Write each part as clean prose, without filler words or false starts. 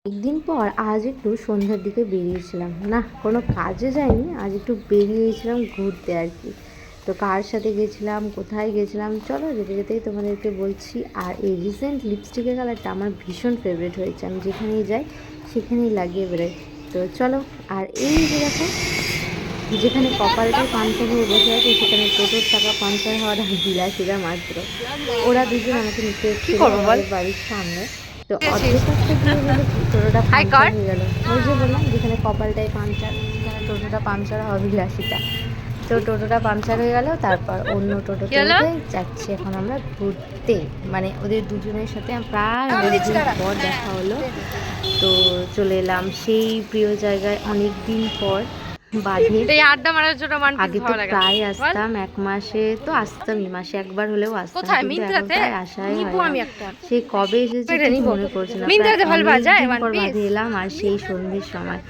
একদিন পর আজ একটু সন্ধ্যার দিকে বেরিয়েছিলাম, না কোনো কাজে যাইনি, আজ একটু বেরিয়েছিলাম ঘুরতে আর কি। তো কার সাথে গেছিলাম, কোথায় গেছিলাম, চলো যেতে যেতেই তোমাদেরকে বলছি। আর এই রিসেন্ট লিপস্টিকের কালারটা আমার ভীষণ ফেভারিট হয়েছে, আমি যেখানেই যাই সেখানেই লাগিয়ে বেরোই। তো চলো। আর এই যে দেখো, যেখানে কপালটাই পাঞ্চার হয়ে বসে আছে সেখানে টোটোর টাকা পাঞ্চার হওয়ার বিলাসীরা মাত্র। ওরা দুজন আমাকে নিতে এসেছিল আমাদের বাড়ির সামনে। তো অর্ধেক রাস্তা গিয়ে গেলে টোটোটা পাঞ্চার হয়ে গেল। ওই যে বললাম যেখানে কপালটাই পাঞ্চার সেখানে টোটোটা পাঞ্চার হওয়া বিলাসীটা। তো টোটোটা পাঞ্চার হয়ে গেল, তারপর অন্য টোটোতে উঠে যাচ্ছি এখন আমরা ঘুরতে। মানে ওদের দুজনের সাথে প্রায় অনেকদিন পর দেখা হলো। তো চলে এলাম সেই প্রিয় জায়গায় অনেক দিন পর, বাঁধে। আড্ডা মারার জন্য আগে তো প্রায় আসতাম, এক মাসে তো আসতামই, মাসে একবার হলেও আসতাম, কিন্তু এখন প্রায় আসাই হয় না। সে কবে এসেছে ঠিক মনে পড়ছে না, অনেকদিন পর বাঁধে এলাম। আর সেই সন্ধ্যের সময়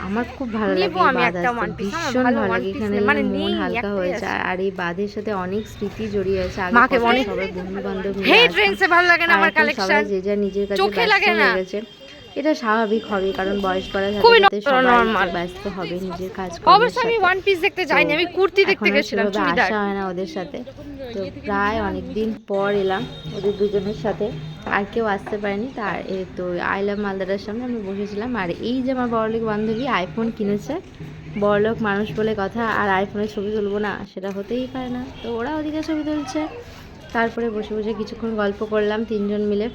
আমার খুব ভালো লাগে বাঁধ আসতে, ভীষণ ভালো লাগে। এখানে মন হালকা হয়ে যায়। আর এই বাঁধের সাথে অনেক স্মৃতি জড়িয়ে আছে। আগে সবাই বন্ধু বান্ধব মিলে আসতাম, সবাই যে যার নিজের কাছে ব্যস্ত হয়ে গেছে। এটা স্বাভাবিক হবে, কারণ বয়স বাড়ার সাথে সাথে সবাই ব্যস্ত হবে নিজের কাজ করার। অবশ্যই আমি ওয়ান পিস দেখতে যাইনি, আমি কুর্তি দেখতে গেছিলাম, চুড়িদার। আসা হয় না ওদের সাথে। তো প্রায় অনেক দিন পর এলাম ওদের দুজনের সাথে, আর কেউ আসতে পারেনি। তার তো আই লাভ মালদাটার সামনে আমি বসেছিলাম। আর এই যে আমার বড়লোক বান্ধবী আইফোন কিনেছে, বড়লোক মানুষ বলে কথা, আর আইফোনের ছবি তুলবো না সেটা হতেই পারে না। তো ওরা ওদিকে ছবি তুলছে, তারপরে বসে বসে কিছুক্ষণ গল্প করলাম তিনজন মিলে।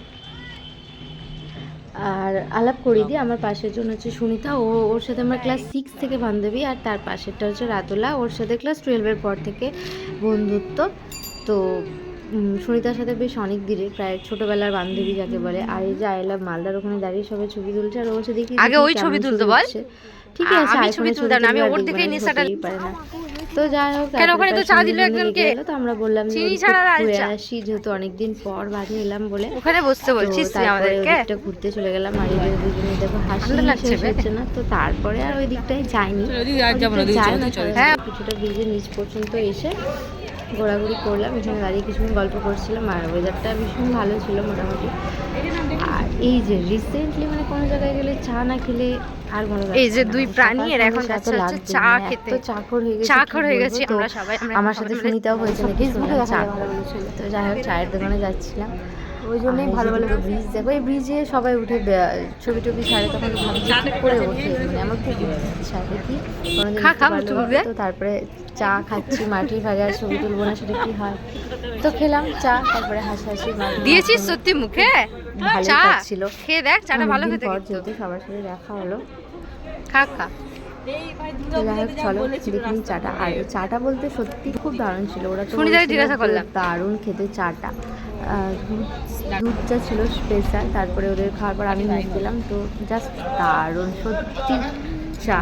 আর আলাপ করিয়ে দিই, আমার পাশের জন হচ্ছে সুনিতা, ওর সাথে আমরা ক্লাস 6 থেকে বান্ধবী। আর তার পাশেরটা হচ্ছে রাতুলা, ওর সাথে ক্লাস 12-এর পর থেকে বন্ধুত্ব। তো সুনিতার সাথে বেশ অনেক দিনের, প্রায় ছোটোবেলার বান্ধবী যাকে বলে। আর এই যে আই লাভ মালদার ওখানে দাঁড়িয়ে সবাই ছবি তুলছে, আর ও বলছে দেখি আগে ওই ছবি তুলতে বল। ঠিকই আছে, ছবি তুলতে আমি ওর দিকেই নেশাটা পারে না। তো যাই হোক, ওখানে তো চা দিল একজনকে। তো আমরা বললাম যে ঘুরে আসি, যেহেতু অনেকদিন পর বাড়ি এলাম বলে ওখানে বসতে বলছিস তুই আমাদেরকে। ওদিকটা ঘুরতে চলে গেলাম। আর এদের দুজনে দেখো হাসি শেষ হচ্ছে না। তো তারপরে আর ওই দিকটায় যাইনি, কিছুটা ব্রিজের নিচ পর্যন্ত এসে ঘোরাঘুরি করলাম, এখানে দাঁড়িয়ে কিছুক্ষণ গল্প করছিলাম। আর ওয়েদারটা ভীষণ ভালো ছিল মোটামুটি। আর এই যে রিসেন্টলি মানে কোনো জায়গায় গেলে চা না খেলে আর ভালো লাগে। এই যে দুই প্রাণী এর এখন যাচ্ছে চা খেতে, তো চাকর হয়ে গেছি আমরা সবাই। আমার সাথে সুনিতাও হয়েছে নাকি, চা। তো যাই হোক, চায়ের দোকানে যাচ্ছিলাম, ওই জন্যই ভালো ভালো ব্রিজ দেখো। এই ব্রিজে সবাই উঠে ছবি টবি ছাড়ে, তখন ভাবছি কী করে ওঠে, মানে আমার খুব ইচ্ছা দেখি কোনোদিন। তো তারপরে চা খাচ্ছি, মাটির ভাগার ছবি তুলবো না সেটা কি হয়। তো খেলাম চা, তারপরে হাসাহাসি দিয়েছিস সত্যি মুখে, ভালো লাগছিল। খেয়ে দেখ চাটা ভালো খেতে, যেহেতু সবার সাথে দেখা হলো। খা খা। যাই হোক চলো দেখুন চাটা। আর এই চাটা বলতে সত্যি খুব দারুণ ছিল। ওরা তো জিজ্ঞাসা করলাম দারুণ খেতে চাটা, দুধটা ছিল স্পেশাল। তারপরে ওদের খাওয়ার পর আমি মুখ দিলাম, তো জাস্ট দারুণ সত্যি চা।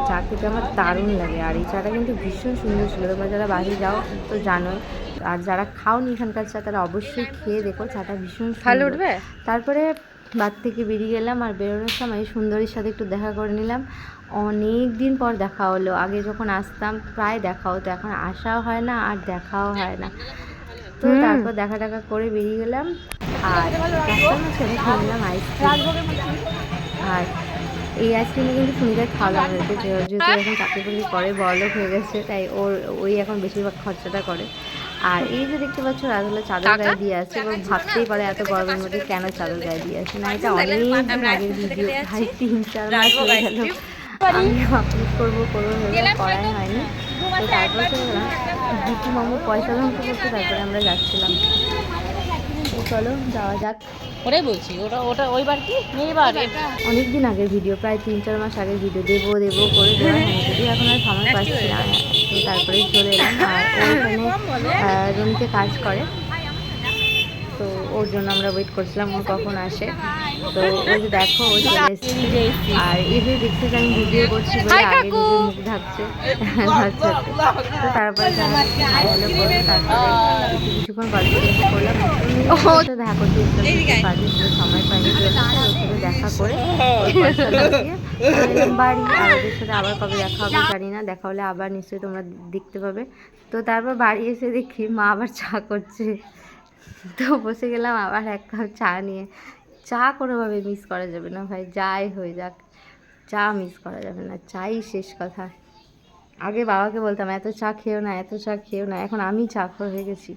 চা খেতে আমার দারুণ লাগে। আর এই চাটা কিন্তু ভীষণ সুন্দর ছিল, তোমরা যারা বাইরে যাও তো জানোই। আর যারা খাওনি এখানকার চা তারা অবশ্যই খেয়ে দেখো, চাটা ভীষণ ভালো উঠবে। তারপরে বাদ থেকে বেরিয়ে গেলাম, আর বেরোনোর সময় সুন্দরীর সাথে একটু দেখা করে নিলাম। অনেক দিন পর দেখা হলো, আগে যখন আসতাম প্রায় দেখা হতো, এখন আসাও হয় না আর দেখাও হয় না। তো তারপর দেখা টাকা করে বেরিয়ে গেলাম। আর রাস্তার মাঝখানে খেয়ে নিলাম আইসক্রিম। আর এই আইসক্রিমে কিন্তু সুনিতার খাওয়া হয়েছে, যেহেতু এখন চাকরি বাকরি করে বড়লোক হয়ে গেছে, তাই ওই এখন বেশিরভাগ খরচাটা করে। আর এই যে দেখতে পাচ্ছ রাজুলা চাদর গায়ে দিয়ে আছে, এবং ভাবতেই পারে এত গরমের মধ্যে কেন চাদর গায়ে দিয়ে আছে। না, এটা অনেক দিন আগের ভিডিও, ভাই 3-4 মাস হয়ে গেল আমি আপলোড করবো ভেবে করাই হয়নি। তো তারপরে চলে গেলাম জিতু মামু পয়সা ধ্বংস করতে, তারপরে আমরা যাচ্ছিলাম। চলো যাওয়া যাক। ওটাই বলছি, ওটা ওইবার কি এইবার অনেক দিন আগের ভিডিও, প্রায় 3-4 মাস আগের ভিডিও। দেবো করে দেওয়া হয়নি, যদিও এখন আর সময় পাচ্ছি না। তো তারপরে চলে এলাম। আর ওখানে রুমতে কাজ করে, তো ওর জন্য আমরা ওয়েট করছিলাম ওর কখন আসে। তো ওই যে দেখো ও চলে এসেছে। আর এভাবে দেখতে যে আমি ভিডিও করছি বলে আগে নিজের মুখ ঢাকছে। তো তারপরে হলো করে তারপরে কিছুক্ষণ গল্প করলাম, দেখা করতে কাজের সময় পাইনি, ওর সাথে দেখা করে বাড়ি। আর ওদের সাথে আবার কবে দেখা হবে জানি না, দেখা হলে আবার নিশ্চয়ই তোমরা দেখতে পাবে। তো তারপর বাড়ি এসে দেখি মা আবার চা করছে, তো বসে গেলাম আবার এক কাপ চা নিয়ে। চা কোনোভাবে মিস করা যাবে না ভাই, যাই হয়ে যাক চা মিস করা যাবে না, চাই শেষ কথা। আগে বাবাকে বলতাম এত চা খেও না, এত চা খেও না, এখন আমি চা খোর হয়ে গেছি।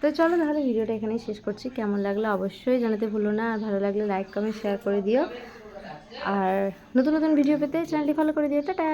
তো চলো তাহলে ভিডিওটা এখানেই শেষ করছি। কেমন লাগলো অবশ্যই জানাতে ভুলো না, আর ভালো লাগলে লাইক কমেন্ট শেয়ার করে দিও, আর নতুন নতুন ভিডিও পেতে চ্যানেলটি ফলো করে দিও। টাটা।